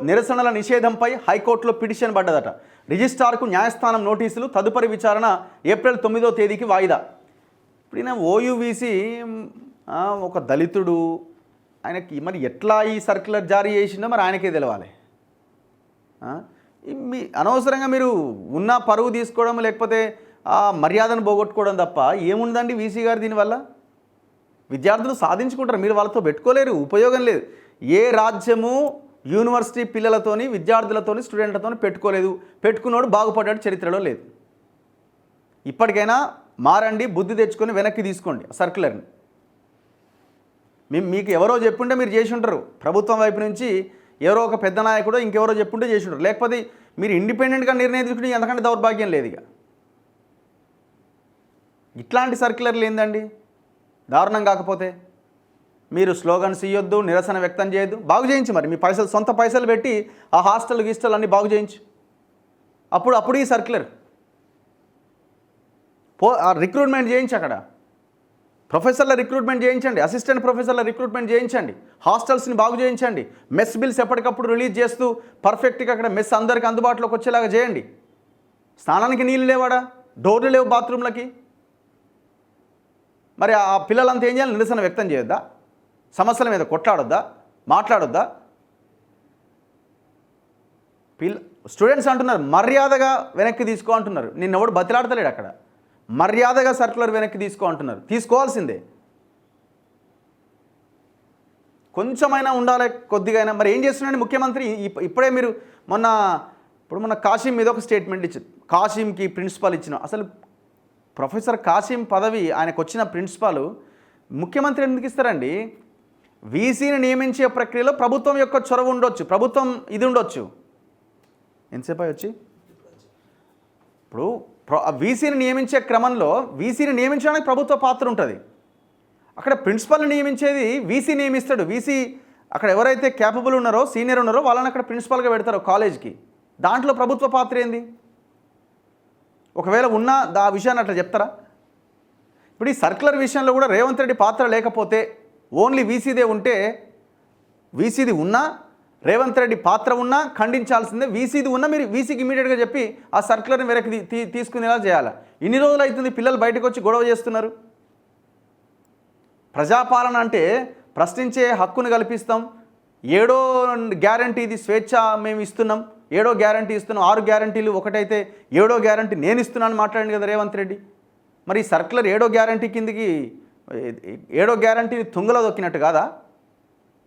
నిరసనల నిషేధంపై హైకోర్టులో పిటిషన్ పడ్డదట. రిజిస్ట్రార్కు న్యాయస్థానం నోటీసులు, తదుపరి విచారణ ఏప్రిల్ 9వ తేదీకి వాయిదా. ఇప్పుడు ఈయన ఓయూవీసీ ఒక దళితుడు, ఆయనకి మరి ఎట్లా ఈ సర్క్యులర్ జారీ చేసిందో మరి ఆయనకే తెలవాలి. అనవసరంగా మీరు ఉన్న పరువు తీసుకోవడం లేకపోతే మర్యాదను పోగొట్టుకోవడం తప్ప ఏముందండి వీసీ గారు దీనివల్ల? విద్యార్థులు సాధించుకుంటారు, మీరు వాళ్ళతో పెట్టుకోలేరు, ఉపయోగం లేదు. ఏ రాజ్యము యూనివర్సిటీ పిల్లలతోని, విద్యార్థులతోని, స్టూడెంట్లతోని పెట్టుకోలేదు. పెట్టుకున్నోడు బాగుపడ్డాడు చరిత్రలో లేదు. ఇప్పటికైనా మారండి, బుద్ధి తెచ్చుకొని వెనక్కి తీసుకోండి సర్క్యులర్ని. మీకు ఎవరో చెప్పుంటే మీరు చేసి ఉంటారు, ప్రభుత్వం వైపు నుంచి ఎవరో ఒక పెద్ద నాయకుడు ఇంకెవరో చెప్పుంటే చేసి ఉంటారు. లేకపోతే మీరు ఇండిపెండెంట్గా నిర్ణయం తీసుకుంటే ఎంతకంటే దౌర్భాగ్యం లేదు. ఇక ఇట్లాంటి సర్క్యులర్లు ఏందండి దారుణం? కాకపోతే మీరు స్లోగన్స్ ఇవ్వద్దు, నిరసన వ్యక్తం చేయొద్దు, బాగు చేయించు. మరి మీ పైసలు, సొంత పైసలు పెట్టి ఆ హాస్టల్ గిస్టల్ అన్నీ బాగు చేయించు. అప్పుడు ఈ సర్క్యులర్ రిక్రూట్మెంట్ చేయించి, అక్కడ ప్రొఫెసర్ల రిక్రూట్మెంట్ చేయించండి, అసిస్టెంట్ ప్రొఫెసర్ల రిక్రూట్మెంట్ చేయించండి, హాస్టల్స్ని బాగు చేయించండి, మెస్ బిల్స్ ఎప్పటికప్పుడు రిలీజ్ చేస్తూ పర్ఫెక్ట్గా అక్కడ మెస్ అందరికీ అందుబాటులోకి వచ్చేలాగా చేయండి. స్నానానికి నీళ్ళు లేవాడా? డోర్లు లేవు బాత్రూమ్లకి. మరి ఆ పిల్లలంతా ఏం చేయాలి? నిరసన వ్యక్తం చేయొద్దా? సమస్యల మీద కొట్లాడొద్దా? మాట్లాడొద్దా? స్టూడెంట్స్ అంటున్నారు మర్యాదగా వెనక్కి తీసుకో అంటున్నారు. నిన్నెవడు బతిలాడతలేడు. అక్కడ మర్యాదగా సర్క్యులర్ వెనక్కి తీసుకో అంటున్నారు. తీసుకోవాల్సిందే, కొంచెమైనా ఉండాలి, కొద్దిగా అయినా. మరి ఏం చేస్తున్నాడు ముఖ్యమంత్రి? ఇప్పుడే మీరు మొన్న కాసిం మీద ఒక స్టేట్మెంట్ ఇచ్చారు. కాసింకి ప్రిన్సిపాల్ ఇచ్చిన, అసలు ప్రొఫెసర్ కాసిం పదవి ఆయనకు వచ్చిన ప్రిన్సిపాల్ ముఖ్యమంత్రి ఎందుకు ఇస్తారండి? వీసీని నియమించే ప్రక్రియలో ప్రభుత్వం యొక్క చొరవ ఉండొచ్చు, ప్రభుత్వం ఇది ఉండొచ్చు. ఎంతసేపు వచ్చి ఇప్పుడు వీసీని నియమించే క్రమంలో వీసీని నియమించడానికి ప్రభుత్వ పాత్ర ఉంటుంది. అక్కడ ప్రిన్సిపల్ని నియమించేది వీసీ నియమిస్తాడు. వీసీ అక్కడ ఎవరైతే క్యాపబుల్ ఉన్నారో, సీనియర్ ఉన్నారో వాళ్ళని అక్కడ ప్రిన్సిపల్గా పెడతారు కాలేజ్కి. దాంట్లో ప్రభుత్వ పాత్ర ఏంది? ఒకవేళ ఉన్నా ఆ విషయాన్ని అట్లా చెప్తారా? ఇప్పుడు ఈ సర్క్యులర్ విషయంలో కూడా రేవంత్ రెడ్డి పాత్ర లేకపోతే, ఓన్లీ వీసీదే ఉంటే, వీసీది ఉన్నా రేవంత్ రెడ్డి పాత్ర ఉన్నా ఖండించాల్సిందే. వీసీది ఉన్నా మీరు వీసీకి ఇమీడియట్గా చెప్పి ఆ సర్క్యులర్ని వెనక్కి తీసుకునేలా చేయాలి. ఇన్ని రోజులు అవుతుంది పిల్లలు బయటకు వచ్చి గొడవ చేస్తున్నారు. ప్రజాపాలన అంటే ప్రశ్నించే హక్కును కల్పిస్తాం. 7వ గ్యారంటీ ఇది స్వేచ్ఛ మేము ఇస్తున్నాం, 7వ గ్యారంటీ ఇస్తున్నాం, 6 గ్యారంటీలు ఒకటైతే 7వ గ్యారంటీ నేను ఇస్తున్నాను మాట్లాడింది కదా రేవంత్ రెడ్డి. మరి ఈ సర్క్యులర్ 7వ గ్యారంటీ కిందికి 7వ గ్యారంటీని తుంగలో దొక్కినట్టు కాదా?